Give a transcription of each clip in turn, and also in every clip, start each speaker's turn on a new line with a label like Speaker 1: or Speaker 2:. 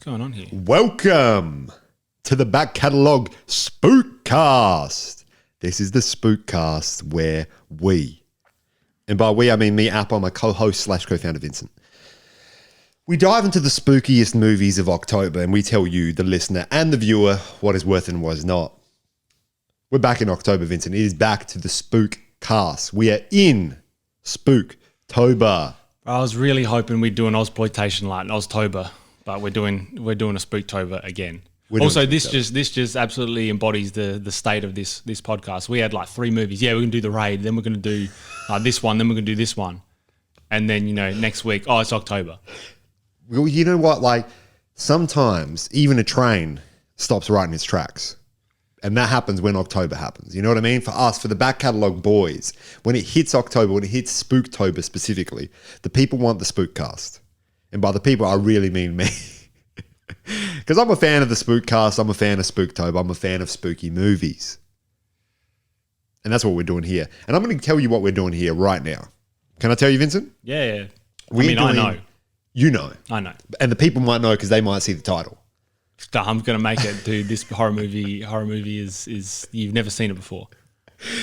Speaker 1: going on here?
Speaker 2: Welcome to the Back Catalogue Spookcast. This is the Spookcast where we, and by we I mean me, Apple, my co-host / co-founder Vincent, we dive into the spookiest movies of October and we tell you, the listener and the viewer, what is worth and what is not. We're back in October, Vincent. It is back to the Spookcast. We are in Spooktober.
Speaker 1: I was really hoping we'd do an Ozploitation like an Oztober, but we're doing a Spooktober again. Also, this just absolutely embodies the state of this podcast. We had like 3 movies. Yeah, we're gonna do The Raid, then we're gonna do this one, then we're gonna do this one, and then next week, it's October.
Speaker 2: Well, you know what? Like sometimes even a train stops right in its tracks. And that happens when October happens. You know what I mean? For us, for the Back Catalogue boys, when it hits October, when it hits Spooktober specifically, the people want the Spookcast. And by the people, I really mean me. Because I'm a fan of the Spookcast. I'm a fan of Spooktober. I'm a fan of spooky movies. And that's what we're doing here. And I'm going to tell you what we're doing here right now. Can I tell you, Vincent?
Speaker 1: Yeah. I know.
Speaker 2: You know.
Speaker 1: I know.
Speaker 2: And the people might know because they might see the title.
Speaker 1: I'm going to make it, dude. This horror movie is you've never seen it before.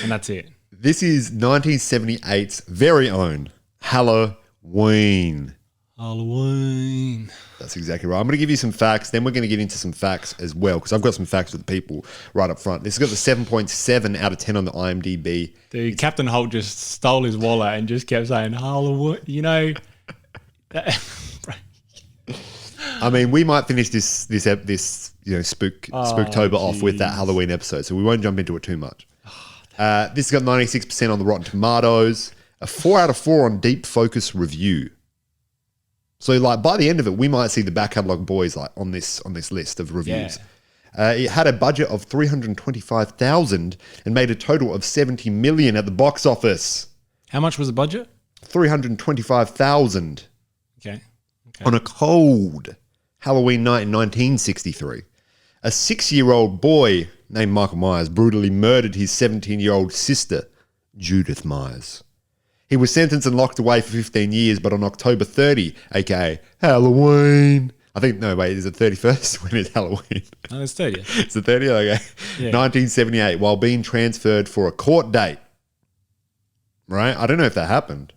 Speaker 1: And that's it.
Speaker 2: This is 1978's very own Halloween.
Speaker 1: Halloween.
Speaker 2: That's exactly right. I'm going to give you some facts. Then we're going to get into some facts as well because I've got some facts for the people right up front. This has got the 7.7 out of 10 on the IMDb.
Speaker 1: Dude, Captain Holt just stole his wallet and just kept saying Halloween.
Speaker 2: I mean, we might finish this Spooktober off with that Halloween episode, so we won't jump into it too much. This has got 96% on the Rotten Tomatoes, a 4 out of 4 on Deep Focus Review. So, like by the end of it, we might see the Back Catalogue boys like on this list of reviews. Yeah. It had a budget of $325,000 and made a total of $70 million at the box office.
Speaker 1: How much was the budget?
Speaker 2: $325,000.
Speaker 1: Okay.
Speaker 2: On a cold Halloween night in 1963, a 6-year-old boy named Michael Myers brutally murdered his 17-year-old sister, Judith Myers. He was sentenced and locked away for 15 years, but on October 30, aka Halloween, is it 31st? When is Halloween?
Speaker 1: No, it's 30th.
Speaker 2: It's the 30th? Okay. Yeah. 1978, while being transferred for a court date. Right? I don't know if that happened.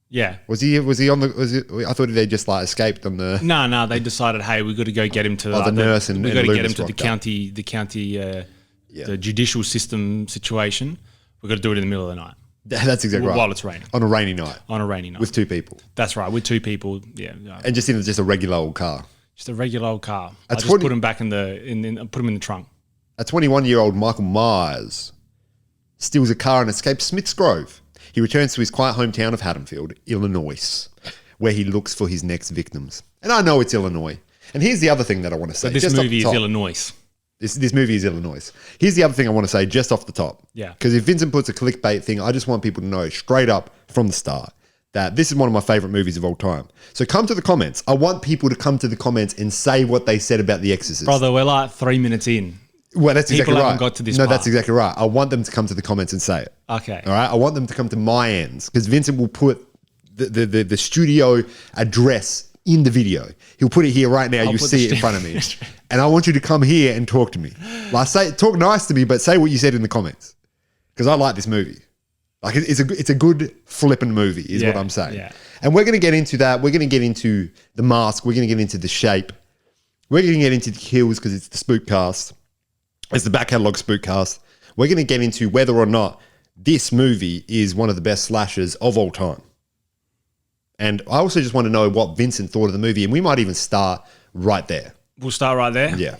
Speaker 1: Yeah.
Speaker 2: I thought they just like escaped on the...
Speaker 1: No, they decided, hey, we've got to go get him to
Speaker 2: the nurse and
Speaker 1: we've got to get him to the judicial system situation. We've got to do it in the middle of the night.
Speaker 2: That's exactly right.
Speaker 1: While it's raining.
Speaker 2: On a rainy night.
Speaker 1: With
Speaker 2: 2 people.
Speaker 1: That's right, with 2 people, yeah.
Speaker 2: And just in just a regular old car.
Speaker 1: Just a regular old car. I just put him back put him in the trunk.
Speaker 2: A 21-year-old Michael Myers steals a car and escapes Smith's Grove. He returns to his quiet hometown of Haddonfield, Illinois, where he looks for his next victims. And I know it's Illinois. And here's the other thing that I want to say.
Speaker 1: But this movie is Illinois.
Speaker 2: This movie is Illinois. Here's the other thing I want to say just off the top.
Speaker 1: Yeah.
Speaker 2: Because if Vincent puts a clickbait thing, I just want people to know straight up from the start that this is one of my favorite movies of all time. So come to the comments. I want people to come to the comments and say what they said about The Exorcist.
Speaker 1: Brother, we're like 3 minutes in.
Speaker 2: Well, that's exactly right.
Speaker 1: People haven't got to this part.
Speaker 2: That's exactly right. I want them to come to the comments and say it.
Speaker 1: Okay.
Speaker 2: All right? I want them to come to my ends because Vincent will put the studio address in the video. He'll put it here right now. You see it in front of me. And I want you to come here and talk to me. Like talk nice to me, but say what you said in the comments. Because I like this movie. Like it's a good flipping movie is what I'm saying.
Speaker 1: Yeah.
Speaker 2: And we're going to get into that. We're going to get into the mask. We're going to get into the shape. We're going to get into the kills because it's the Spookcast. It's the Back Catalogue Spookcast. We're going to get into whether or not this movie is one of the best slashers of all time. And I also just want to know what Vincent thought of the movie, and we might even start right there.
Speaker 1: We'll start right there?
Speaker 2: Yeah.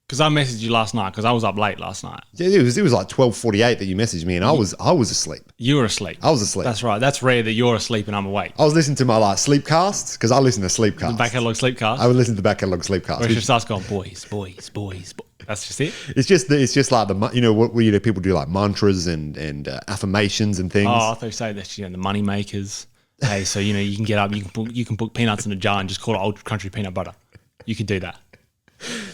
Speaker 1: Because I messaged you last night because I was up late last night.
Speaker 2: Yeah, it was like 12:48 that you messaged me, and I was asleep.
Speaker 1: You were asleep.
Speaker 2: I was asleep.
Speaker 1: That's right. That's rare that you're asleep and I'm awake.
Speaker 2: I was listening to my sleep casts because I listen to sleep casts.
Speaker 1: The Back Catalogue Sleepcast?
Speaker 2: I would listen to the Back Catalogue Sleepcast.
Speaker 1: Or it's just us going, boys. That's just it?
Speaker 2: It's just like what people do like mantras and affirmations and things.
Speaker 1: Oh, I thought you say that the money makers. Hey, so you can get up, you can put peanuts in a jar and just call it Old Country Peanut Butter. You could do that.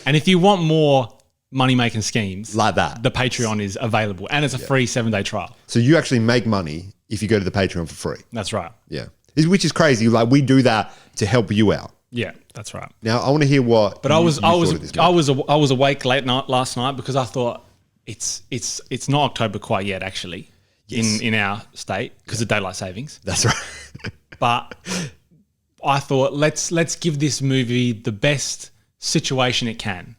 Speaker 1: And if you want more money-making schemes
Speaker 2: like that,
Speaker 1: the Patreon is available, and it's a free 7-day trial.
Speaker 2: So you actually make money if you go to the Patreon for free.
Speaker 1: That's right.
Speaker 2: Yeah, which is crazy. Like we do that to help you out.
Speaker 1: Yeah, that's right.
Speaker 2: Now I want to hear what.
Speaker 1: But I was awake late night last night because I thought it's not October quite yet, actually, in our state because of daylight savings.
Speaker 2: That's right.
Speaker 1: But I thought let's give this movie the best situation it can.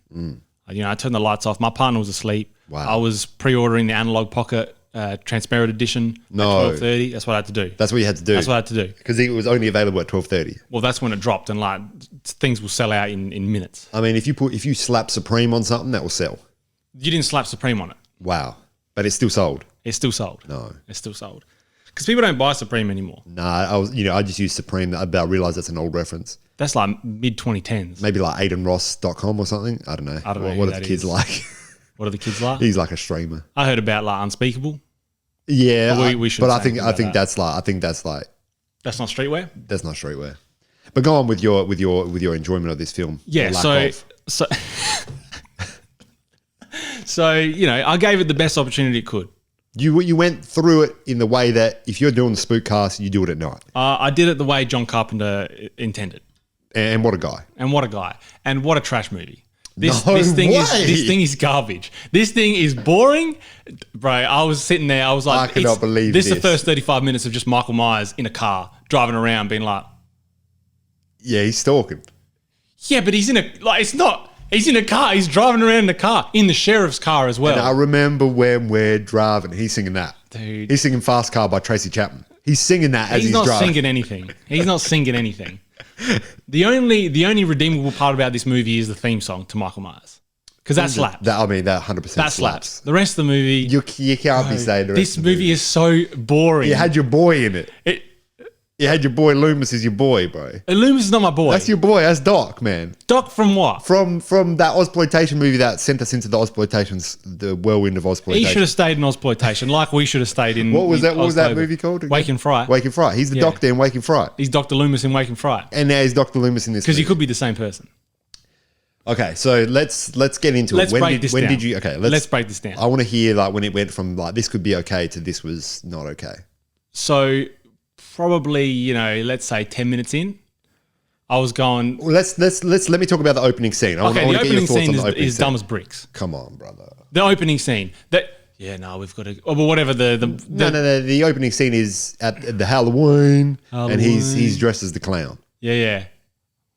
Speaker 1: I turned the lights off. My partner was asleep.
Speaker 2: Wow.
Speaker 1: I was pre-ordering the Analog Pocket transparent edition at 12:30. That's what I had to do.
Speaker 2: That's what you had to do.
Speaker 1: That's what I had to do.
Speaker 2: Because it was only available at 12:30.
Speaker 1: Well, that's when it dropped, and like things will sell out in minutes.
Speaker 2: I mean, if you slap Supreme on something, that will sell.
Speaker 1: You didn't slap Supreme on it.
Speaker 2: Wow. But it's still sold.
Speaker 1: It's still sold.
Speaker 2: No.
Speaker 1: It's still sold. Because people don't buy Supreme anymore.
Speaker 2: Nah, I just use Supreme. I realised that's an old reference.
Speaker 1: That's like mid-2010s.
Speaker 2: Maybe like AidenRoss.com or something. I don't know.
Speaker 1: I don't know
Speaker 2: What are the kids like?
Speaker 1: What are the kids like?
Speaker 2: He's like a streamer.
Speaker 1: I heard about like Unspeakable.
Speaker 2: Yeah,
Speaker 1: we should.
Speaker 2: But I think that's like
Speaker 1: that's not streetwear.
Speaker 2: That's not streetwear. But go on with your enjoyment of this film.
Speaker 1: Yeah. So I gave it the best opportunity it could.
Speaker 2: You went through it in the way that if you're doing the Spookcast, you do it at night.
Speaker 1: I did it the way John Carpenter intended.
Speaker 2: And what a guy.
Speaker 1: And what a guy. And what a trash movie. This thing is garbage. This thing is boring. Bro, I was sitting there. I was like,
Speaker 2: I cannot believe this.
Speaker 1: This is the first 35 minutes of just Michael Myers in a car driving around being like.
Speaker 2: Yeah, he's stalking.
Speaker 1: Yeah, but he's in a car. He's driving around in a car, in the sheriff's car as well.
Speaker 2: And I remember when we're driving, he's singing that.
Speaker 1: Dude.
Speaker 2: He's singing Fast Car by Tracy Chapman. He's singing that as he's driving.
Speaker 1: He's not singing anything. He's not singing anything. The only redeemable part about this movie is the theme song to Michael Myers. Because that slaps.
Speaker 2: That 100%
Speaker 1: slaps. The rest of the movie...
Speaker 2: You can't be saying the rest
Speaker 1: this movie is so boring.
Speaker 2: You had your boy in it. You had your boy Loomis as your boy, bro.
Speaker 1: Loomis is not my boy.
Speaker 2: That's your boy. That's Doc, man.
Speaker 1: Doc from what?
Speaker 2: From that Ozploitation movie that sent us into the Ozploitations, the whirlwind of Ozploitation.
Speaker 1: He should have stayed in Ozploitation, like we should have stayed in.
Speaker 2: What was that movie called? Again?
Speaker 1: Wake and Fright.
Speaker 2: Wake and Fright. He's the Doctor in Wake and Fright.
Speaker 1: He's Dr. Loomis in Wake and Fright.
Speaker 2: And now he's Dr. Loomis in this.
Speaker 1: Because he could be the same person.
Speaker 2: Okay, so let's get into
Speaker 1: it. Let's break this down.
Speaker 2: I want to hear like when it went from like this could be okay to this was not okay.
Speaker 1: So probably, let's say 10 minutes in, I was going.
Speaker 2: Well, let me talk about the opening scene.
Speaker 1: The opening scene is dumb as bricks.
Speaker 2: Come on, brother.
Speaker 1: The opening scene we've got to. Oh, but whatever
Speaker 2: No. The opening scene is at the Halloween, and he's dressed as the clown.
Speaker 1: Yeah.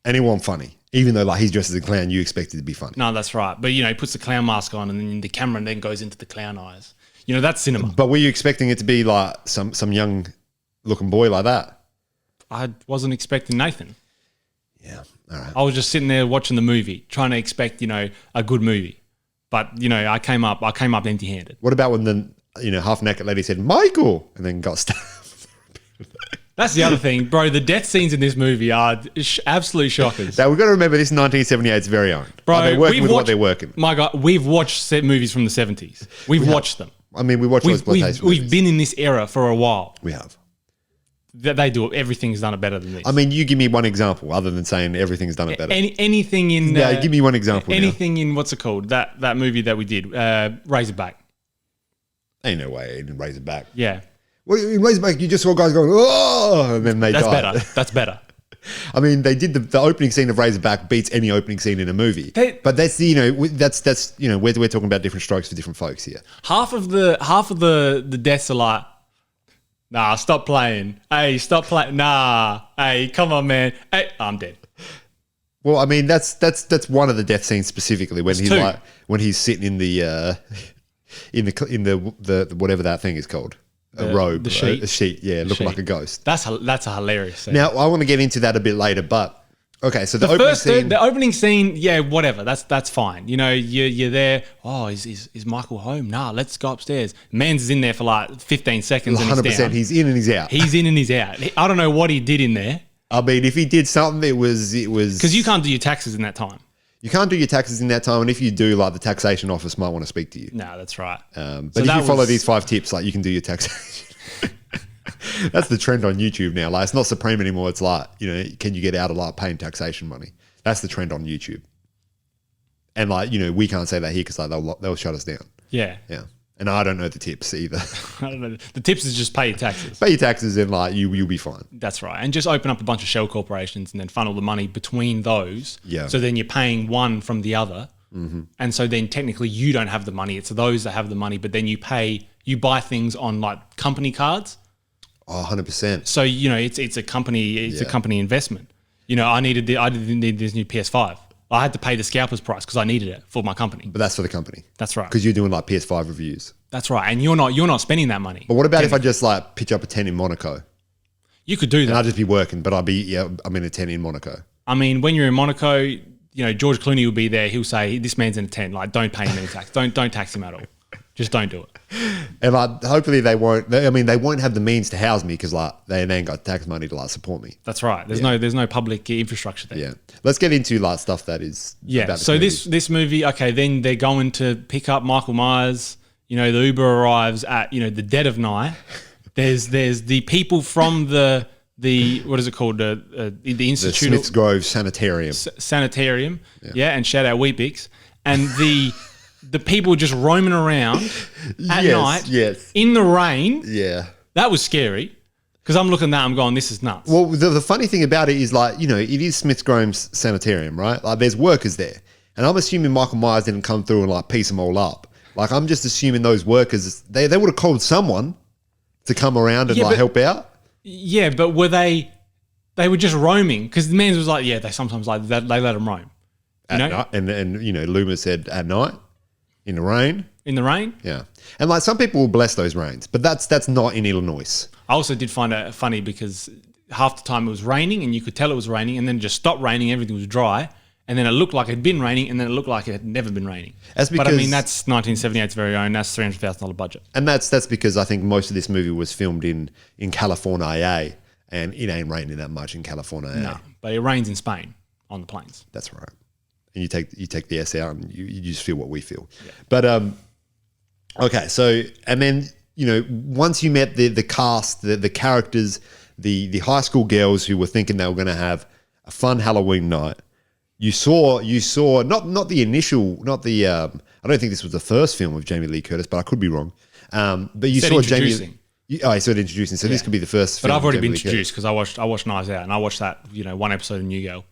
Speaker 2: And it wasn't funny. Even though like he's dressed as a clown, you expect it to be funny.
Speaker 1: No, that's right. But he puts the clown mask on, and then the camera then goes into the clown eyes. That's cinema.
Speaker 2: But were you expecting it to be like some young looking boy like that?
Speaker 1: I wasn't expecting Nathan.
Speaker 2: Yeah, all right.
Speaker 1: I was just sitting there watching the movie, trying to expect a good movie. But I came up empty-handed.
Speaker 2: What about when the half naked lady said Michael and then got stabbed?
Speaker 1: That's the other thing, bro. The death scenes in this movie are absolute shockers.
Speaker 2: Now, we've got to remember this is 1978's very own.
Speaker 1: Bro,
Speaker 2: they're working with what they're working.
Speaker 1: My God, we've watched movies from the 70s. We've watched them.
Speaker 2: I mean, we watch exploitation movies.
Speaker 1: We've been in this era for a while.
Speaker 2: We have.
Speaker 1: They do it. Everything's done it better than this.
Speaker 2: I mean, you give me one example other than saying everything's done it better.
Speaker 1: Anything in...
Speaker 2: give me one example
Speaker 1: Anything in, what's it called? That movie that we did, Razorback.
Speaker 2: Ain't no way in Razorback.
Speaker 1: Yeah.
Speaker 2: Well, in Razorback, you just saw guys going, oh, and then they died.
Speaker 1: That's better.
Speaker 2: I mean, they did the opening scene of Razorback beats any opening scene in a movie. But that's we're talking about different strokes for different folks here.
Speaker 1: Half of the deaths are like, nah, stop playing. Hey, stop playing. Nah, hey, come on, man. Hey, I'm dead.
Speaker 2: Well, I mean, that's one of the death scenes specifically when he's sitting in the whatever that thing is called. A robe,
Speaker 1: the sheet.
Speaker 2: A sheet, yeah, looking like a ghost.
Speaker 1: That's a hilarious scene.
Speaker 2: Now, I want to get into that a bit later, but okay, so the
Speaker 1: opening scene, yeah, whatever, that's fine. You're there. Oh, is Michael home? Nah, let's go upstairs. Mans is in there for like 15 seconds.
Speaker 2: 100%, he's in and he's out.
Speaker 1: He's in and he's out. I don't know what he did in there.
Speaker 2: I mean, if he did something, it was
Speaker 1: because you can't do your taxes in that time.
Speaker 2: You can't do your taxes in that time, and if you do, like the taxation office might want to speak to you.
Speaker 1: No, that's right.
Speaker 2: But if you follow these 5 tips, like you can do your taxation. That's the trend on YouTube now. Like it's not Supreme anymore. It's like can you get out of like paying taxation money? That's the trend on YouTube. And like we can't say that here because like they'll shut us down.
Speaker 1: Yeah.
Speaker 2: Yeah. And I don't know the tips either.
Speaker 1: I don't know. The tips is just pay your taxes.
Speaker 2: Pay your taxes and like you'll be fine.
Speaker 1: That's right. And just open up a bunch of shell corporations and then funnel the money between those.
Speaker 2: Yeah.
Speaker 1: So then you're paying one from the other. Mm-hmm. And so then technically you don't have the money. It's those that have the money, but then you buy things on like company cards.
Speaker 2: Oh, 100%.
Speaker 1: So, it's a company, a company investment. I didn't need this new PS5. I had to pay the scalper's price because I needed it for my company.
Speaker 2: But that's for the company.
Speaker 1: That's right.
Speaker 2: Because you're doing like PS5 reviews.
Speaker 1: That's right. And you're not spending that money.
Speaker 2: But what about if I just like pitch up a 10 in Monaco?
Speaker 1: You could do that.
Speaker 2: And I'll just be working, but I'm in a 10 in Monaco.
Speaker 1: I mean, when you're in Monaco, George Clooney will be there. He'll say, this man's in a 10. Like, don't pay him any tax. Don't tax him at all. Just don't do it.
Speaker 2: And like, hopefully they won't. They won't have the means to house me because like they ain't got tax money to like support me.
Speaker 1: That's right. There's no public infrastructure there.
Speaker 2: Yeah. Let's get into like stuff that is.
Speaker 1: Yeah. So this movie, okay, then they're going to pick up Michael Myers. The Uber arrives at the dead of night. There's the people from the what is it called the Institute
Speaker 2: the Smiths Grove Sanitarium.
Speaker 1: Sanitarium. Yeah. And shout out Weet-Bix. And the people just roaming around at night in the rain.
Speaker 2: Yeah.
Speaker 1: That was scary because I'm looking at that, I'm going, this is nuts.
Speaker 2: Well, the funny thing about it is like, it is Smiths Grove Sanitarium, right? Like there's workers there. And I'm assuming Michael Myers didn't come through and like piece them all up. Like I'm just assuming those workers, they would have called someone to come around and help out.
Speaker 1: Yeah, but were they were just roaming because the man was like, they sometimes like that, they let them roam.
Speaker 2: At night. And Loomis said at night. In the rain?
Speaker 1: In the rain?
Speaker 2: Yeah. And like some people will bless those rains, but that's not in Illinois.
Speaker 1: I also did find it funny because half the time it was raining and you could tell it was raining and then it just stopped raining, everything was dry, and then it looked like it had been raining and then it looked like it had never been raining. But I mean, that's 1978's very own, that's $300,000 budget.
Speaker 2: And that's because I think most of this movie was filmed in California, and it ain't raining that much in California.
Speaker 1: No, but it rains in Spain on the plains.
Speaker 2: That's right. And you take the S out and you just feel what we feel. Yeah. But okay, so and then once you met the cast, the characters, the high school girls who were thinking they were going to have a fun Halloween night, you saw not the initial, not the I don't think this was the first film of Jamie Lee Curtis, but I could be wrong. But you saw Jamie. I started introducing, so this could be the first.
Speaker 1: But I've already been introduced because I watched Knives Out and I watched that one episode of New Girl.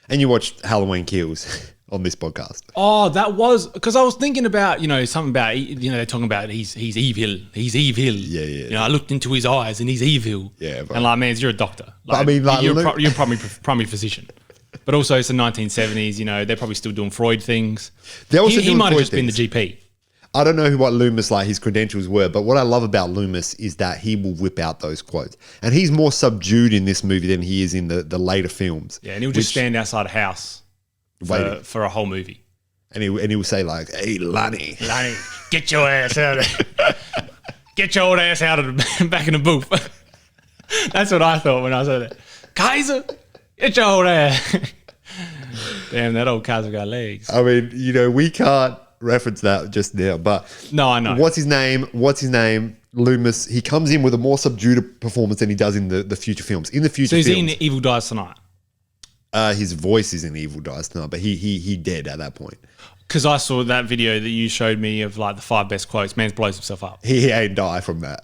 Speaker 2: And you watched Halloween Kills on this podcast.
Speaker 1: Oh, that was because I was thinking about something about they're talking about he's evil.
Speaker 2: Yeah.
Speaker 1: I looked into his eyes and he's evil.
Speaker 2: Yeah, bro.
Speaker 1: And like, man, you're a doctor. Like,
Speaker 2: I mean, like,
Speaker 1: you're a primary physician. But also, it's the 1970s. They're probably still doing Freud things. He might have just been the GP.
Speaker 2: I don't know what Loomis, like his credentials were, but what I love about Loomis is that he will whip out those quotes. And he's more subdued in this movie than he is in the later films.
Speaker 1: Yeah, and he'll just stand outside a house for a whole movie.
Speaker 2: And he will say like, hey, Lonnie,
Speaker 1: get your ass out of there. Get your old ass out of the back in the booth. That's what I thought when I said that. Kaiser, get your old ass. Damn, that old Kaiser got legs.
Speaker 2: I mean, we can't reference that just now, but
Speaker 1: no, I know.
Speaker 2: What's his name? Loomis. He comes in with a more subdued performance than he does in the future films. In the future,
Speaker 1: so he's
Speaker 2: films,
Speaker 1: in Evil Dies Tonight.
Speaker 2: His voice is in Evil Dies Tonight, but he dead at that point.
Speaker 1: Because I saw that video that you showed me of like the 5 best quotes. Man blows himself up.
Speaker 2: He ain't die from that.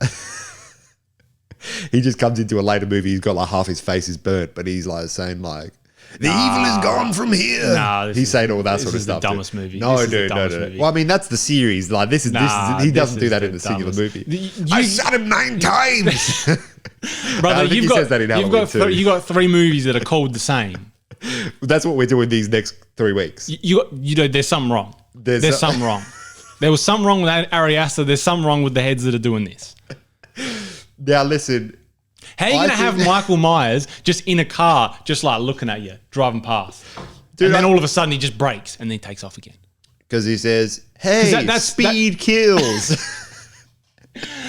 Speaker 2: He just comes into a later movie. He's got like half his face is burnt, but he's like saying like, the evil is gone from here. He's saying all that sort of stuff.
Speaker 1: This is the dumbest movie.
Speaker 2: No, dude, no. Well, I mean, that's the series. Like, this is he doesn't do that in the singular movie. I shot him 9 times.
Speaker 1: Brother, you've got 3 movies that are called the same.
Speaker 2: That's what we're doing these next 3 weeks.
Speaker 1: There's something wrong. There's something wrong. There was something wrong with Ari Aster. There's something wrong with the heads that are doing this.
Speaker 2: Now, listen.
Speaker 1: How are you going to have Michael Myers just in a car, just like looking at you, driving past? Dude, and then all of a sudden he just brakes and then he takes off again.
Speaker 2: Because he says, hey, speed kills.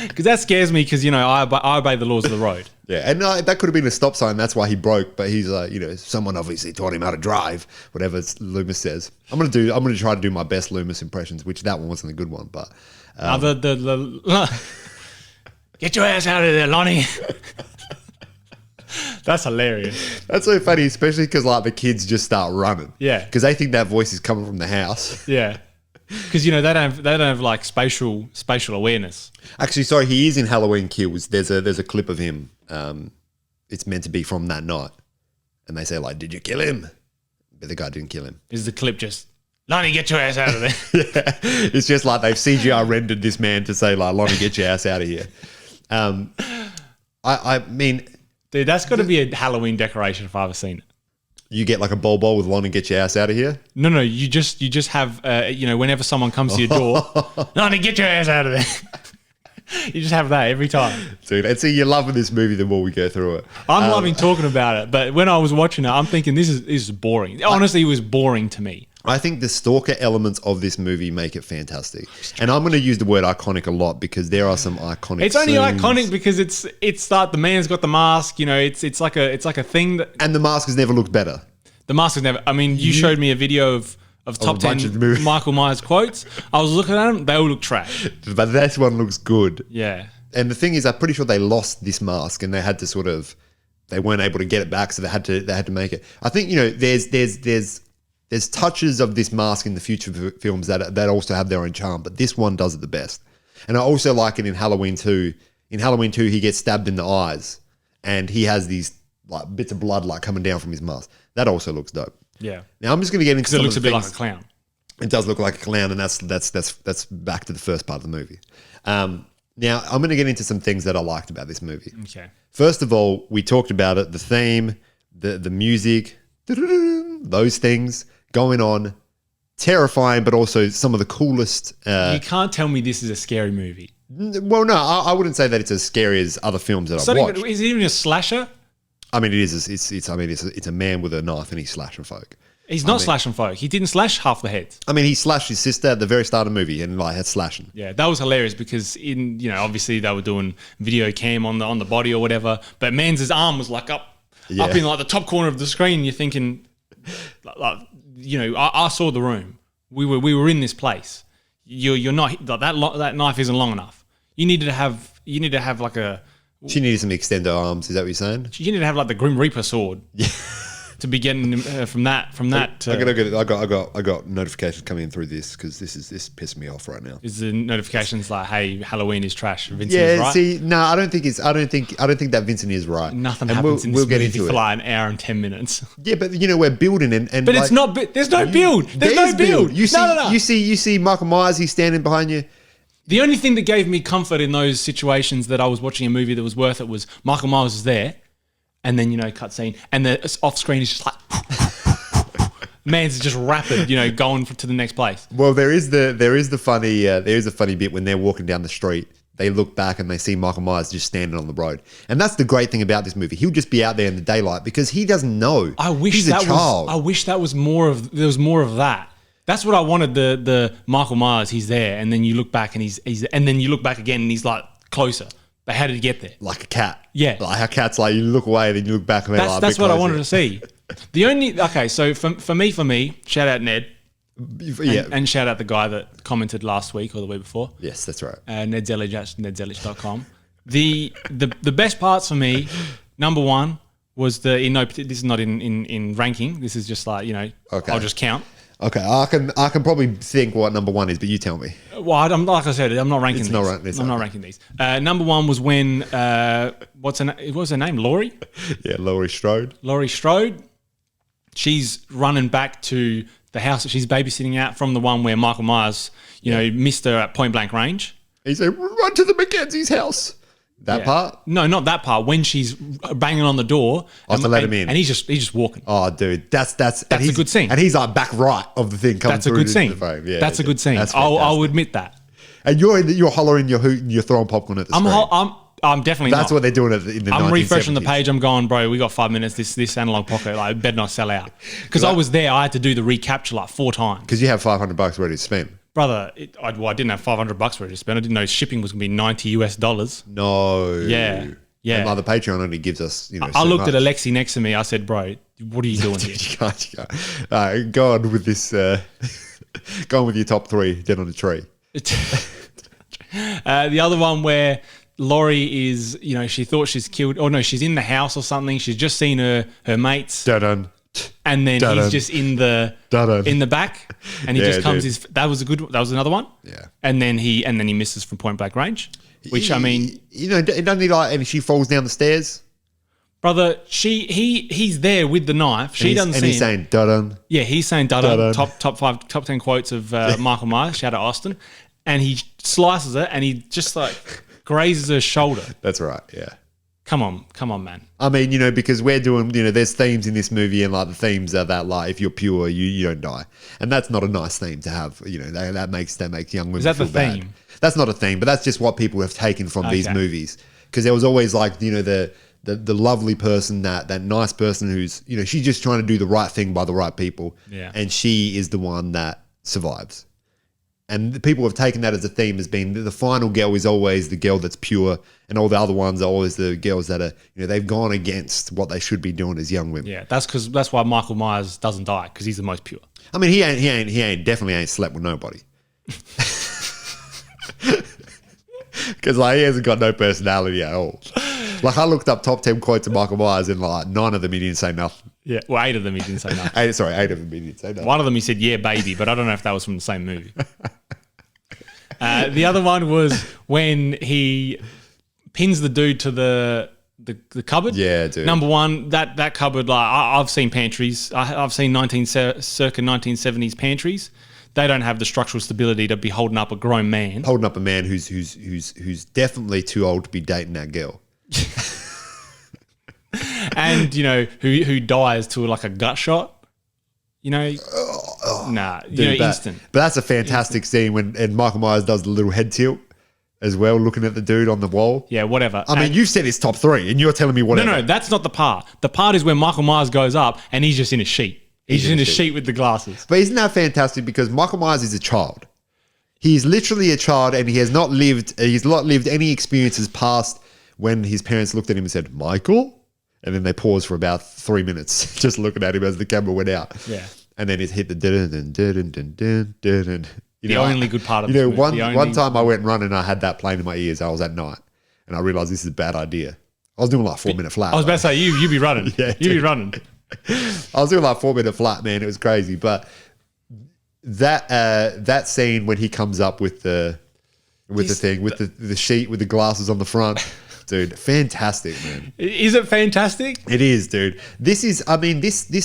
Speaker 1: Because that scares me because, I obey the laws of the road.
Speaker 2: Yeah, and that could have been a stop sign. That's why he broke. But he's like, someone obviously taught him how to drive, whatever Loomis says. I'm going to try to do my best Loomis impressions, which that one wasn't a good one. But
Speaker 1: get your ass out of there, Lonnie. That's hilarious.
Speaker 2: That's so funny, especially because like the kids just start running.
Speaker 1: Yeah.
Speaker 2: Because they think that voice is coming from the house.
Speaker 1: Yeah. Because they don't have like spatial awareness.
Speaker 2: Actually, sorry, he is in Halloween Kills. There's a clip of him. It's meant to be from that night, and they say like, "Did you kill him?" But the guy didn't kill him.
Speaker 1: Is the clip just Lonnie, get your ass out of there?
Speaker 2: Yeah, it's just like they've CGI rendered this man to say like, "Lonnie, get your ass out of here." I mean,
Speaker 1: dude, that's got to be a Halloween decoration if I've ever seen it.
Speaker 2: You get like a ball with Lonnie, get your ass out of here.
Speaker 1: No, you just have whenever someone comes to your door, Lonnie, get your ass out of there. You just have that every time.
Speaker 2: Dude, and see, you're loving this movie the more we go through it.
Speaker 1: I'm loving talking about it, but when I was watching it, I'm thinking this is boring. Honestly, it was boring to me.
Speaker 2: I think the stalker elements of this movie make it fantastic. And I'm going to use the word iconic a lot because there are some iconic
Speaker 1: It's only
Speaker 2: scenes.
Speaker 1: iconic because it's like the man's got the mask, it's like a thing that...
Speaker 2: And the mask has never looked better.
Speaker 1: The mask has never... I mean, you showed me a video of top 10 Michael Myers quotes. I was looking at them, they all look trash.
Speaker 2: But this one looks good.
Speaker 1: Yeah.
Speaker 2: And the thing is, I'm pretty sure they lost this mask and they had to they weren't able to get it back, so they had to make it. I think, there's touches of this mask in the future films that also have their own charm, but this one does it the best. And I also like it in Halloween 2. In Halloween 2, he gets stabbed in the eyes and he has these like bits of blood like coming down from his mask. That also looks dope.
Speaker 1: Yeah.
Speaker 2: Now I'm just going to get into
Speaker 1: because it looks a bit like a clown.
Speaker 2: It does look like a clown, and that's back to the first part of the movie. Now I'm going to get into some things that I liked about this movie.
Speaker 1: Okay.
Speaker 2: First of all, we talked about it, the theme, the music, those things going on, terrifying, but also some of the coolest.
Speaker 1: You can't tell me this is a scary movie.
Speaker 2: Well, no, I wouldn't say that it's as scary as other films that I've watched.
Speaker 1: Is it even a slasher?
Speaker 2: I mean, it is. It's a man with a knife and he's slashing folk.
Speaker 1: He's not slashing folk. He didn't slash half the heads.
Speaker 2: I mean, he slashed his sister at the very start of the movie and like had slashing.
Speaker 1: Yeah, that was hilarious because obviously they were doing video cam on the body or whatever, but Man's arm was like up in like the top corner of the screen. You're thinking, I saw the room. We were in this place. You're not that knife isn't long enough. You need to have like a.
Speaker 2: She needed some extender arms. Is that what you're saying?
Speaker 1: You need to have like the Grim Reaper sword. Yeah. To be getting from that.
Speaker 2: I got notifications coming in through this because this pissed me off right now.
Speaker 1: Is the notifications like, hey, Halloween is trash? Vincent is right?
Speaker 2: See, no, I don't think that Vincent is right.
Speaker 1: Nothing happens in this movie for like an hour and 10 minutes.
Speaker 2: Yeah, but we're building and
Speaker 1: but like, it's not. There's no build. There's no build.
Speaker 2: You see, no. You see Michael Myers. He's standing behind you.
Speaker 1: The only thing that gave me comfort in those situations that I was watching a movie that was worth it was Michael Myers is there, and then cut scene, and the off screen is just like man's just rapid, going to the next place.
Speaker 2: Well, there is a funny bit when they're walking down the street. They look back and they see Michael Myers just standing on the road, and that's the great thing about this movie. He'll just be out there in the daylight because he doesn't know.
Speaker 1: I wish
Speaker 2: he's a child.
Speaker 1: I wish that was more of. There was more of that. That's what I wanted. The Michael Myers, he's there, and then you look back and he's and then you look back again and he's like closer. But how did he get there?
Speaker 2: Like a cat.
Speaker 1: Yeah.
Speaker 2: Like how cats like you look away, then you look back and they're
Speaker 1: that's what I wanted to see. So for me, shout out Ned.
Speaker 2: Yeah.
Speaker 1: And shout out the guy that commented last week or the week before.
Speaker 2: Yes, that's right.
Speaker 1: Ned Zellich at nedzellich.com. The best parts for me, number one, was this is not in ranking. This is just like, okay. I'll just count.
Speaker 2: Okay, I can probably think what number one is, but you tell me.
Speaker 1: Well, like I said, I'm not ranking these. I'm not ranking these. Number one was when what was her name? Laurie?
Speaker 2: Yeah, Laurie Strode.
Speaker 1: Laurie Strode. She's running back to the house that she's babysitting at from the one where Michael Myers, missed her at point blank range.
Speaker 2: He said, "Run to the Mackenzie's house." That part?
Speaker 1: No, not that part. When she's banging on the door,
Speaker 2: to let him in,
Speaker 1: and he's just walking.
Speaker 2: Oh, dude, that's
Speaker 1: a good scene.
Speaker 2: And he's like back right of the thing coming through.
Speaker 1: That's a good scene.
Speaker 2: Yeah,
Speaker 1: that's a good scene. I'll admit that.
Speaker 2: And you're hollering, you're hooting, you're throwing popcorn at the screen.
Speaker 1: I'm definitely.
Speaker 2: That's
Speaker 1: not.
Speaker 2: what they're doing in the.
Speaker 1: I'm refreshing the page. I'm going, bro. We got 5 minutes. This analog pocket, like, better not sell out. Because I was there. I had to do the recapture like 4 times.
Speaker 2: Because you have $500 ready to spend.
Speaker 1: Brother, I didn't have $500 ready to spend. I didn't know shipping was going to be $90.
Speaker 2: No.
Speaker 1: Yeah.
Speaker 2: And like the Patreon only gives us,
Speaker 1: I looked at Alexi next to me. I said, bro, what are you doing here?
Speaker 2: You can't. Go on with this. Go on with your top 3. Dead on a tree.
Speaker 1: The other one where Laurie is, she thought she's killed. Oh no, she's in the house or something. She's just seen her mates.
Speaker 2: Dun-dun.
Speaker 1: and then
Speaker 2: Dun-dun.
Speaker 1: he's just in the
Speaker 2: Dun-dun.
Speaker 1: back, and he just comes. That was another one.
Speaker 2: Yeah.
Speaker 1: And then he misses from point blank range, which I mean,
Speaker 2: it doesn't he like, and she falls down the stairs.
Speaker 1: Brother, he's there with the knife. She doesn't see him.
Speaker 2: And he's saying dun.
Speaker 1: Yeah, he's saying dun.
Speaker 2: Dun-dun.
Speaker 1: Top 10 quotes of Michael Myers. Shout out Austin, and he slices it, and he just like grazes her shoulder.
Speaker 2: That's right. Yeah.
Speaker 1: Come on, man.
Speaker 2: I mean, because we're doing, there's themes in this movie, and like the themes are that like if you're pure, you don't die, and that's not a nice theme to have. That makes young women.
Speaker 1: Is that
Speaker 2: feel
Speaker 1: the
Speaker 2: bad.
Speaker 1: theme?
Speaker 2: That's not a theme, but that's just what people have taken from these movies. Because there was always like the lovely person, that nice person who's she's just trying to do the right thing by the right people, and she is the one that survives. And the people have taken that as a theme, as being the final girl is always the girl that's pure, and all the other ones are always the girls that are, they've gone against what they should be doing as young women.
Speaker 1: Yeah, that's why Michael Myers doesn't die, because he's the most pure.
Speaker 2: I mean, he definitely ain't slept with nobody. Because like he hasn't got no personality at all. Like I looked up top 10 quotes of Michael Myers, and like 9 of them he didn't say nothing.
Speaker 1: Yeah, well, 8 of them he didn't say nothing.
Speaker 2: 8 of them he didn't say nothing.
Speaker 1: One of them he said, "Yeah, baby," but I don't know if that was from the same movie. The other one was when he pins the dude to the cupboard.
Speaker 2: Yeah, dude.
Speaker 1: Number one, that cupboard. Like I've seen pantries. I've seen circa 1970s pantries. They don't have the structural stability to be holding up a grown man.
Speaker 2: Holding up a man who's definitely too old to be dating that girl.
Speaker 1: And who dies to like a gut shot. Nah,
Speaker 2: Dude,
Speaker 1: instant.
Speaker 2: But that's a fantastic scene and Michael Myers does the little head tilt as well, looking at the dude on the wall.
Speaker 1: Yeah, whatever.
Speaker 2: I mean, you said it's top 3, and you're telling me whatever.
Speaker 1: No, that's not the part. The part is when Michael Myers goes up and he's just in a sheet. He's just in a sheet with the glasses.
Speaker 2: But isn't that fantastic? Because Michael Myers is a child. He's literally a child, and he has not lived. He's not lived any experiences past when his parents looked at him and said, "Michael," and then they paused for about 3 minutes, just looking at him as the camera went out.
Speaker 1: Yeah.
Speaker 2: And then it hit the dun.
Speaker 1: The only good part of it.
Speaker 2: One time I went running and I had that playing in my ears. I was at night, and I realized this is a bad idea. I was doing like 4 minute flat.
Speaker 1: I was about to say you be running.
Speaker 2: Yeah,
Speaker 1: you be running.
Speaker 2: I was doing like 4 minute flat, man. It was crazy. But that scene when he comes up with the sheet with the glasses on the front, dude, fantastic, man.
Speaker 1: Is it fantastic?
Speaker 2: It is, dude. This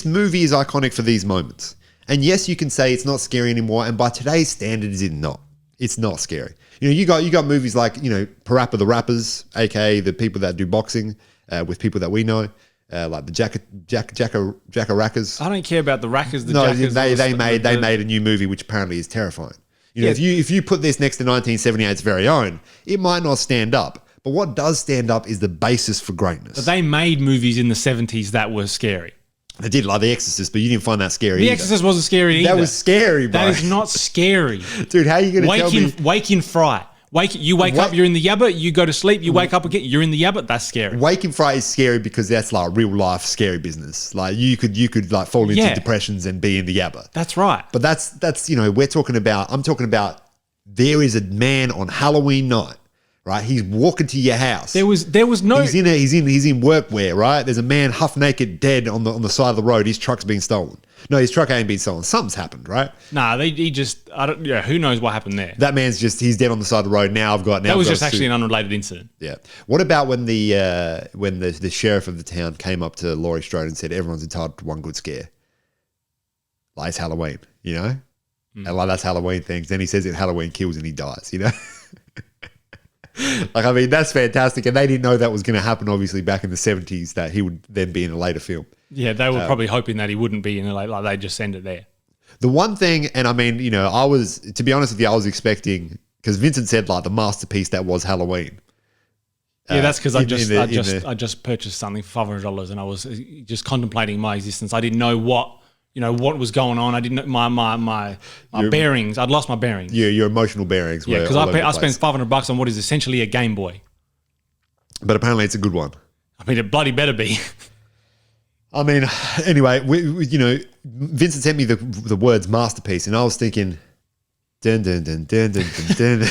Speaker 2: movie is iconic for these moments. And yes, you can say it's not scary anymore. And by today's standards, it's not scary. You got movies like Parappa the Rappers, aka the people that do boxing with people that we know. Like the Jack-a-Rackers.
Speaker 1: I don't care about the Rackers.
Speaker 2: They made a new movie which apparently is terrifying. If you put this next to 1978's very own, it might not stand up. But what does stand up is the basis for greatness.
Speaker 1: But they made movies in the 70s that were scary.
Speaker 2: They did, like The Exorcist, but you didn't find that scary.
Speaker 1: The Exorcist wasn't scary either.
Speaker 2: That was scary, bro.
Speaker 1: That is not scary.
Speaker 2: Dude, how are you going to tell me?
Speaker 1: Wake in fright. You wake up, you're in the yabba, you go to sleep, you wake up again, you're in the yabba, that's scary.
Speaker 2: Wake in fright is scary because that's like real life scary business. Like you could like fall into depressions and be in the yabba.
Speaker 1: That's right.
Speaker 2: But that's I'm talking about there is a man on Halloween night, right? He's walking to your house.
Speaker 1: There was no.
Speaker 2: He's in workwear, right? There's a man half naked, dead on the side of the road. His truck's been stolen. No, his truck ain't been stolen. Something's happened, right?
Speaker 1: Nah, who knows what happened there?
Speaker 2: That man's he's dead on the side of the road. That
Speaker 1: was just actually an unrelated incident.
Speaker 2: Yeah. What about when the sheriff of the town came up to Laurie Strode and said everyone's entitled to one good scare? Like it's Halloween, And like that's Halloween things. Then he says it Halloween kills and he dies, Like, I mean, that's fantastic. And they didn't know that was going to happen, obviously, back in the 70s, that he would then be in a later film.
Speaker 1: Yeah, they were probably hoping that he wouldn't be in a later, like they just send it there.
Speaker 2: The one thing, and I mean, to be honest with you, I was expecting, because Vincent said like the masterpiece that was Halloween.
Speaker 1: Yeah, that's because I just purchased something for $500 and I was just contemplating my existence. I didn't know what was going on. I didn't know my bearings. I'd lost my bearings.
Speaker 2: Yeah, your emotional bearings.
Speaker 1: Yeah, because I spent $500 on what is essentially a Game Boy.
Speaker 2: But apparently it's a good one.
Speaker 1: I mean, it bloody better be.
Speaker 2: I mean, anyway, Vincent sent me the words masterpiece, and I was thinking, dun dun dun dun dun dun dun.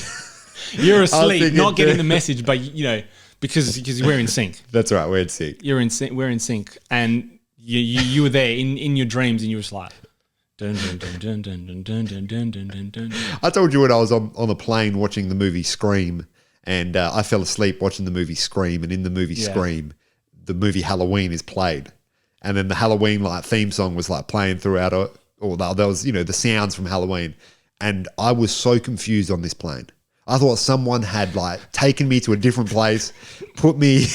Speaker 1: You're asleep, not getting the message, but because we're in sync.
Speaker 2: That's right, we're in sync.
Speaker 1: We're in sync, and You were there in your dreams, and you were just like. Dun, dun, dun, dun, dun, dun, dun, dun, dun, dun, dun.
Speaker 2: I told you when I was on a plane watching the movie Scream, and I fell asleep watching the movie Scream, and in the movie Scream, the movie Halloween is played, and then the Halloween like theme song was like playing throughout, or there was the sounds from Halloween, and I was so confused on this plane. I thought someone had like taken me to a different place, put me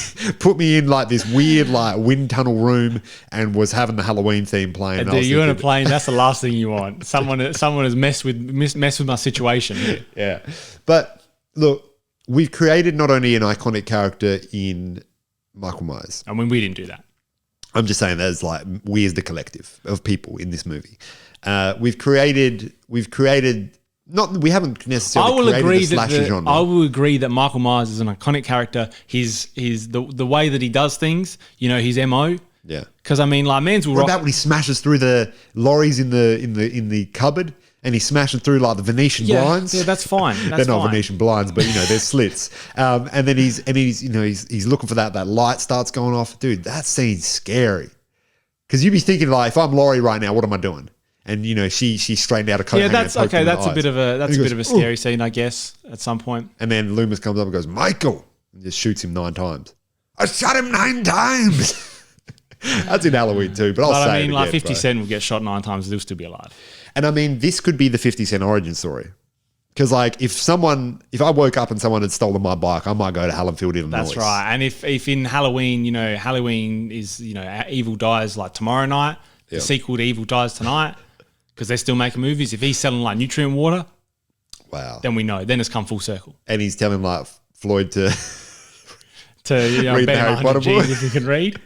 Speaker 2: in like this weird like wind tunnel room, and was having the Halloween theme playing.
Speaker 1: Dude, you're on a plane. That's the last thing you want. Someone has messed with my situation here.
Speaker 2: Yeah, but look, we've created not only an iconic character in Michael Myers.
Speaker 1: I mean, we didn't do that.
Speaker 2: I'm just saying there's like we as the collective of people in this movie. We've created. We haven't necessarily created the slasher genre.
Speaker 1: I will agree that Michael Myers is an iconic character. He's the way that he does things, his MO.
Speaker 2: Yeah.
Speaker 1: Because I mean, like, man's will
Speaker 2: rock. What about when he smashes through the lorries in the cupboard, and he's smashing through like the Venetian blinds?
Speaker 1: Yeah, that's fine.
Speaker 2: They're not Venetian blinds, but there's slits. And then he's looking for that light starts going off. Dude, that scene's scary. Because you'd be thinking like, if I'm Laurie right now, what am I doing? And she straightened out a coat.
Speaker 1: Yeah, that's okay. That's a bit of a scary scene, I guess, at some point.
Speaker 2: And then Loomis comes up and goes, Michael, and just shoots him 9 times. I shot him 9 times. That's in Halloween too. But I'll say it again,
Speaker 1: like 50 Cent will get shot 9 times, he'll still be alive.
Speaker 2: And I mean, this could be the 50 Cent origin story. Because like, if I woke up and someone had stolen my bike, I might go to Hallenfield, Illinois.
Speaker 1: That's right. And if in Halloween, Halloween is Evil dies like tomorrow night. The sequel to Evil dies tonight. Because they're still making movies. If he's selling like nutrient water,
Speaker 2: wow,
Speaker 1: then we know. Then it's come full circle.
Speaker 2: And he's telling like Floyd to
Speaker 1: read the Harry Potter book if he can read.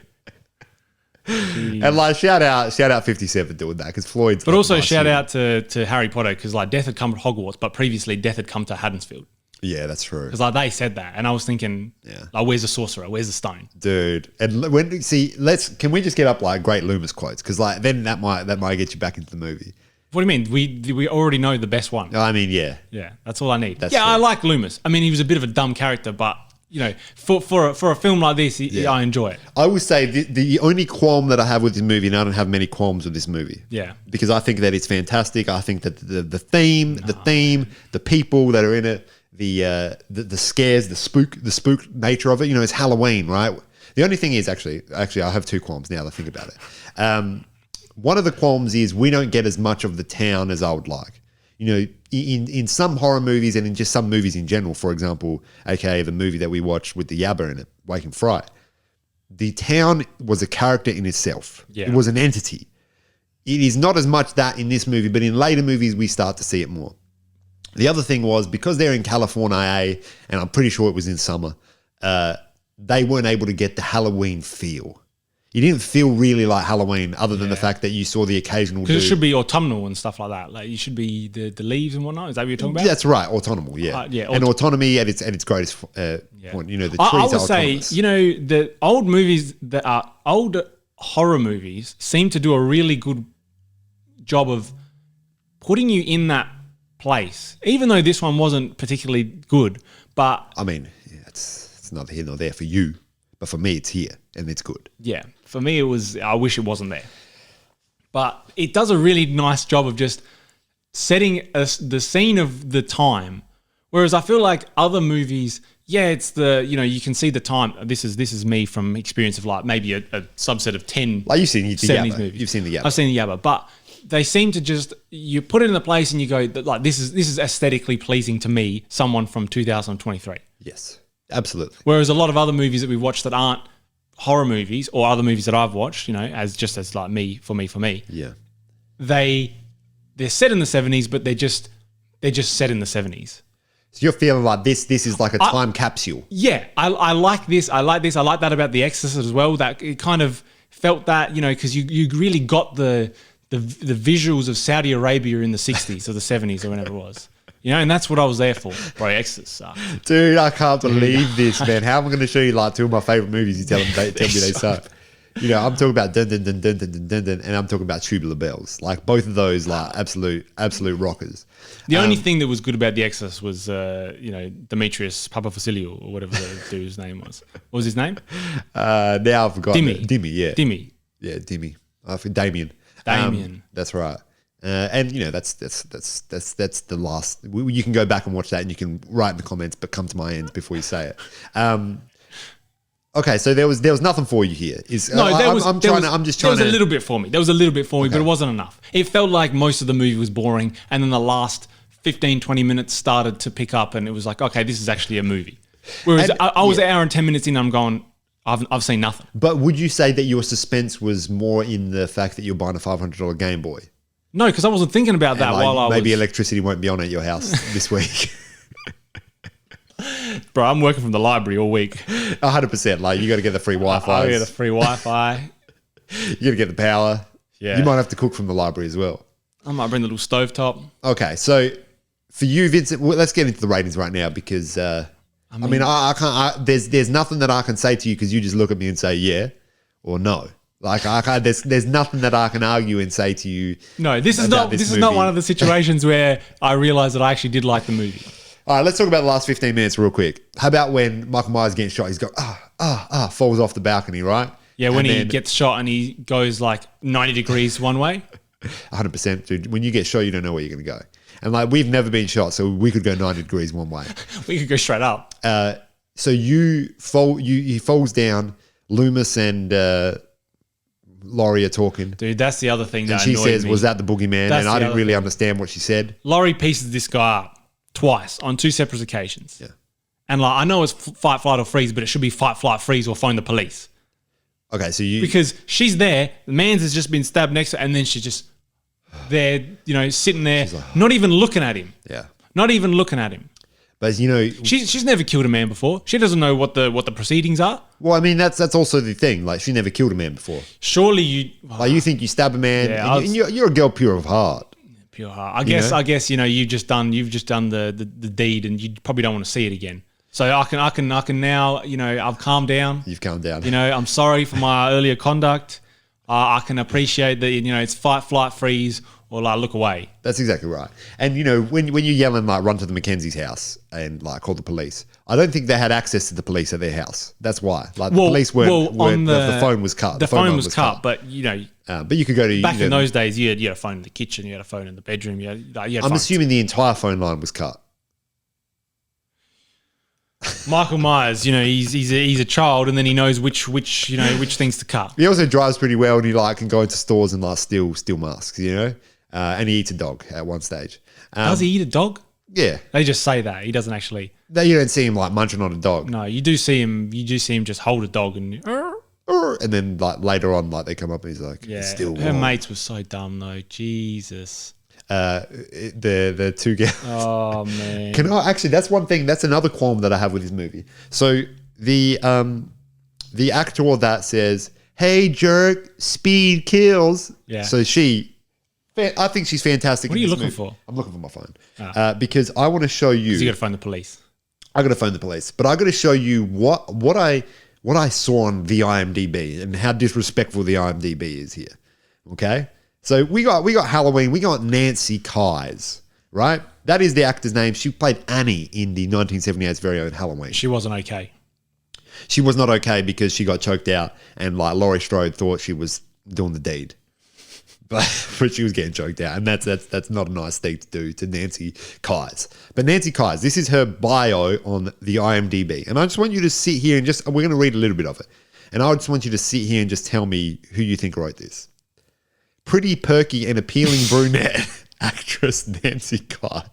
Speaker 2: And like shout out 50 Cent for doing that because Floyd's.
Speaker 1: But also shout out to Harry Potter because like Death had come to Hogwarts, but previously Death had come to Haddonfield.
Speaker 2: Yeah, that's true.
Speaker 1: Because like they said that, and I was thinking, like, where's the sorcerer? Where's the stone,
Speaker 2: dude? And can we just get up like great Loomis quotes? Because like then that might get you back into the movie.
Speaker 1: What do you mean? We already know the best one.
Speaker 2: I mean, yeah.
Speaker 1: Yeah, that's all I need.
Speaker 2: True.
Speaker 1: I like Loomis. I mean, he was a bit of a dumb character, but, for a film like this, I enjoy it.
Speaker 2: I would say the only qualm that I have with this movie, and I don't have many qualms with this movie.
Speaker 1: Yeah.
Speaker 2: Because I think that it's fantastic. I think that the theme, the people that are in it, the scares, the spook nature of it, it's Halloween, right? The only thing is actually I have 2 qualms now that I think about it. One of the qualms is we don't get as much of the town as I would like. In some horror movies and in just some movies in general, for example, aka the movie that we watched with the Yabba in it, Wake and Fright, the town was a character in itself. Yeah. It was an entity. It is not as much that in this movie, but in later movies we start to see it more. The other thing was because they're in California, and I'm pretty sure it was in summer, they weren't able to get the Halloween feel. You didn't feel really like Halloween other than the fact that you saw the occasional dude.
Speaker 1: Because it should be autumnal and stuff like that. Like you should be the leaves and whatnot. Is that what you're talking about?
Speaker 2: That's right, autumnal, yeah. And autonomy at its greatest point. The trees
Speaker 1: I would
Speaker 2: are
Speaker 1: say,
Speaker 2: autonomous.
Speaker 1: the old movies that are old horror movies seem to do a really good job of putting you in that place. Even though this one wasn't particularly good, but
Speaker 2: I mean, it's neither here nor there for you. But for me, it's here and it's good.
Speaker 1: Yeah. For me, it was, I wish it wasn't there. But it does a really nice job of just setting the scene of the time. Whereas I feel like other movies, it's you can see the time. This is me from experience of like maybe a subset of 10
Speaker 2: like you've seen the
Speaker 1: 70s
Speaker 2: Yabba.
Speaker 1: movies.
Speaker 2: You've seen the Yabba.
Speaker 1: I've seen the Yabba. But they seem to just, you put it in the place and you go, like, this is aesthetically pleasing to me, someone from 2023.
Speaker 2: Yes. Absolutely.
Speaker 1: Whereas a lot of other movies that we've watched that aren't horror movies or other movies that I've watched, as like me.
Speaker 2: Yeah.
Speaker 1: They're set in the 70s, but they're just set in the 70s.
Speaker 2: So you're feeling like this is like a time capsule.
Speaker 1: Yeah. I like this. I like this. I like that about The Exorcist as well. That it kind of felt that, because you really got the visuals of Saudi Arabia in the 60s or the 70s or whenever it was. And that's what I was there for, bro. Exorcist suck.
Speaker 2: Dude, I can't believe this, man. How am I going to show you like 2 of my favorite movies? You tell me they suck. I'm talking about dun dun dun dun dun dun dun dun, and I'm talking about Tubular Bells. Like both of those, like absolute rockers.
Speaker 1: The only thing that was good about The Exorcist was, Demetrius Papafasiliou or whatever the dude's name was. What was his name?
Speaker 2: Now I've forgotten.
Speaker 1: Dimmy.
Speaker 2: Dimmy, yeah.
Speaker 1: Dimmy.
Speaker 2: Yeah, Dimmy. For Damien.
Speaker 1: Damien.
Speaker 2: That's right. And that's the last. You can go back and watch that, and you can write in the comments, but come to my end before you say it. Okay, so there was nothing for you here. I'm just trying.
Speaker 1: There was a little bit for me. There was a little bit for me, but it wasn't enough. It felt like most of the movie was boring, and then the last 15, 20 minutes started to pick up, and it was like, okay, this is actually a movie. Whereas I was an hour and 10 minutes in, and I'm going, I've seen nothing.
Speaker 2: But would you say that your suspense was more in the fact that you're buying a $500 Game Boy?
Speaker 1: No, because I wasn't thinking about that while I was...
Speaker 2: Maybe electricity won't be on at your house this week.
Speaker 1: Bro, I'm working from the library all week.
Speaker 2: 100%. Like, you got to get the free Wi-Fi.
Speaker 1: I get the free Wi-Fi.
Speaker 2: You got to get the power.
Speaker 1: Yeah.
Speaker 2: You might have to cook from the library as well.
Speaker 1: I might bring the little stovetop.
Speaker 2: Okay, so for you, Vincent, let's get into the ratings right now because... I can't. There's nothing that I can say to you because you just look at me and say yeah or no. Like I can't. There's nothing that I can argue and say to you.
Speaker 1: No, this is not one of the situations where I realized that I actually did like the movie.
Speaker 2: All right, let's talk about the last 15 minutes real quick. How about when Michael Myers getting shot? He's got falls off the balcony, right?
Speaker 1: Yeah, when he gets shot and he goes like 90 degrees one way.
Speaker 2: 100%, dude. When you get shot, you don't know where you're going to go. And like we've never been shot, so we could go 90 degrees one way.
Speaker 1: We could go straight up.
Speaker 2: So he falls down. Loomis and Laurie are talking.
Speaker 1: Dude, that's the other thing that
Speaker 2: annoyed me. And she says, was that the boogeyman?
Speaker 1: And
Speaker 2: I didn't really understand what she said.
Speaker 1: Laurie pieces this guy up twice on 2 separate occasions.
Speaker 2: Yeah.
Speaker 1: And like I know it's fight, flight, or freeze, but it should be fight, flight, freeze, or phone the police.
Speaker 2: Okay, so
Speaker 1: because she's there, the man's has just been stabbed next to her, and then she's just there, sitting there, like, not even looking at him.
Speaker 2: Yeah.
Speaker 1: Not even looking at him.
Speaker 2: But
Speaker 1: she's never killed a man before. She doesn't know what the proceedings are.
Speaker 2: Well, I mean that's also the thing. Like she never killed a man before.
Speaker 1: Surely you
Speaker 2: think you stab a man, and you're a girl pure of heart.
Speaker 1: Pure heart. I guess you've just done the deed, and you probably don't want to see it again. So I can now I've calmed down.
Speaker 2: You've calmed down.
Speaker 1: I'm sorry for my earlier conduct. I can appreciate that it's fight, flight, freeze, or like look away.
Speaker 2: That's exactly right. And when you're yelling like run to the Mackenzie's house and like call the police, I don't think they had access to the police at their house. That's why. Like the police weren't the phone was cut.
Speaker 1: The phone was cut, but
Speaker 2: but you could go to
Speaker 1: back in those days. You had a phone in the kitchen, you had a phone in the bedroom.
Speaker 2: I'm assuming the entire phone line was cut.
Speaker 1: Michael Myers, he's a child, and then he knows which things to cut.
Speaker 2: He also drives pretty well, and he can go into stores and steal masks, and he eats a dog at one stage.
Speaker 1: Does he eat a dog?
Speaker 2: Yeah,
Speaker 1: they just say that he doesn't actually.
Speaker 2: You don't see him like munching on a dog.
Speaker 1: No, you do see him. You do see him just hold a dog and
Speaker 2: then like later on, like they come up and he's like,
Speaker 1: yeah.
Speaker 2: Still
Speaker 1: her mates were so dumb though. Jesus.
Speaker 2: The two girls.
Speaker 1: Oh man!
Speaker 2: That's one thing. That's another qualm that I have with this movie. So the actor of that says, "Hey jerk, speed kills."
Speaker 1: Yeah.
Speaker 2: So I think she's fantastic.
Speaker 1: What are you looking for?
Speaker 2: I'm looking for my phone because I want to show you.
Speaker 1: You got to phone the police.
Speaker 2: I got to phone the police, but I got to show you what I saw on the IMDb and how disrespectful the IMDb is here. Okay. So we got Halloween. We got Nancy Kyes, right? That is the actor's name. She played Annie in the 1978's very own Halloween.
Speaker 1: She wasn't okay.
Speaker 2: She was not okay because she got choked out, and like Laurie Strode thought she was doing the deed, but she was getting choked out, and that's not a nice thing to do to Nancy Kyes. But Nancy Kyes, this is her bio on the IMDb, and I just want you to sit here and we're going to read a little bit of it, and I just want you to sit here and just tell me who you think wrote this. Pretty perky and appealing brunette actress Nancy Kyes.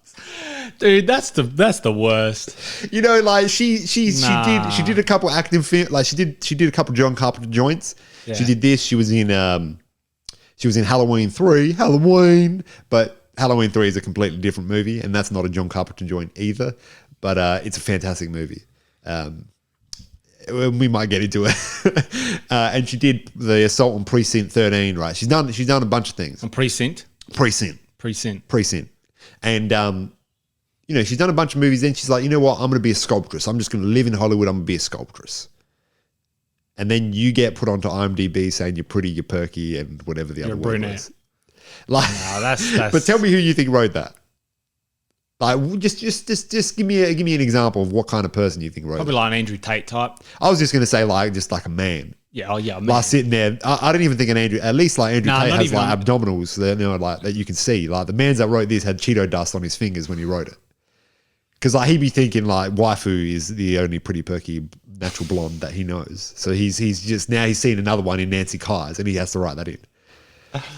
Speaker 1: Dude, that's the worst.
Speaker 2: Like she did a couple acting film, like she did a couple John Carpenter joints. Yeah. She did this. She was in Halloween 3, but Halloween 3 is a completely different movie, and that's not a John Carpenter joint either. But it's a fantastic movie. We might get into it. And she did the assault on Precinct 13, right? She's done a bunch of things.
Speaker 1: On Precinct.
Speaker 2: And she's done a bunch of movies. Then she's like, you know what? I'm going to be a sculptress. I'm just going to live in Hollywood. I'm going to be a sculptress. And then you get put onto IMDb saying you're pretty, you're perky, and whatever the other word was. Like, no, that's. But tell me who you think wrote that. Like, just give me an example of what kind of person you think wrote.
Speaker 1: Probably like an Andrew Tate type.
Speaker 2: I was just going to say just like a man.
Speaker 1: Yeah, oh yeah.
Speaker 2: Like sitting there, I don't even think at least like Andrew Tate has like abdominals that, like that you can see. Like the mans that wrote this had Cheeto dust on his fingers when he wrote it. Because like he'd be thinking like waifu is the only pretty perky natural blonde that he knows. So he's seen another one in Nancy Kyes and he has to write that in.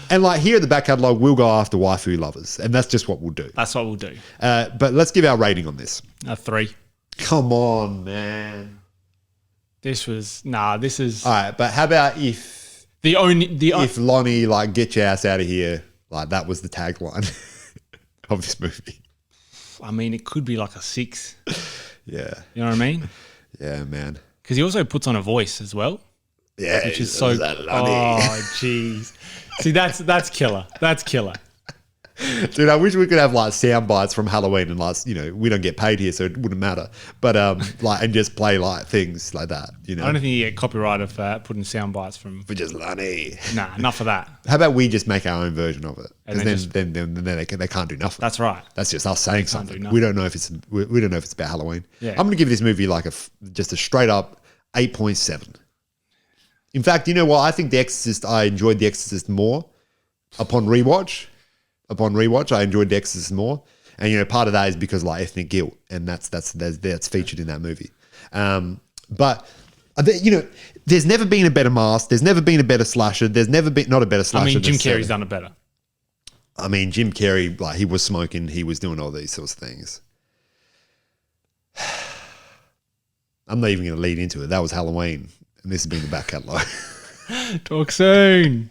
Speaker 2: And like here at the back catalogue, we'll go after waifu lovers, and that's just what we'll do.
Speaker 1: That's what we'll do.
Speaker 2: But let's give our rating on this.
Speaker 1: 3.
Speaker 2: Come on, man.
Speaker 1: This is all
Speaker 2: right. But how about if Lonnie like get your ass out of here, like that was the tagline of this movie.
Speaker 1: I mean, it could be like a 6.
Speaker 2: Yeah.
Speaker 1: You know what I mean?
Speaker 2: Yeah, man.
Speaker 1: Because he also puts on a voice as well.
Speaker 2: Yeah,
Speaker 1: which is so. Oh, jeez. See, that's killer. That's killer.
Speaker 2: Dude, I wish we could have like sound bites from Halloween and like, we don't get paid here, so it wouldn't matter. But like, and just play like things like that,
Speaker 1: I don't think you get copyrighted for putting sound bites from.
Speaker 2: For just Lonnie.
Speaker 1: Nah, enough of that.
Speaker 2: How about we just make our own version of it? Because then they can't do nothing.
Speaker 1: That's right.
Speaker 2: That's just us saying something. We don't know if it's about Halloween.
Speaker 1: Yeah.
Speaker 2: I'm gonna give this movie like just a straight up 8.7. In fact, you know what? I think I enjoyed The Exorcist more upon rewatch. I enjoyed The Exorcist more. And, part of that is because like ethnic guilt, and that's featured in that movie. But, there's never been a better mask. There's never been a better slasher. There's never been, not a better slasher.
Speaker 1: I mean, Jim Carrey's done it better.
Speaker 2: I mean, Jim Carrey, like he was smoking, he was doing all these sorts of things. I'm not even going to lead into it. That was Halloween. And this has been the back catalogue.
Speaker 1: Talk soon.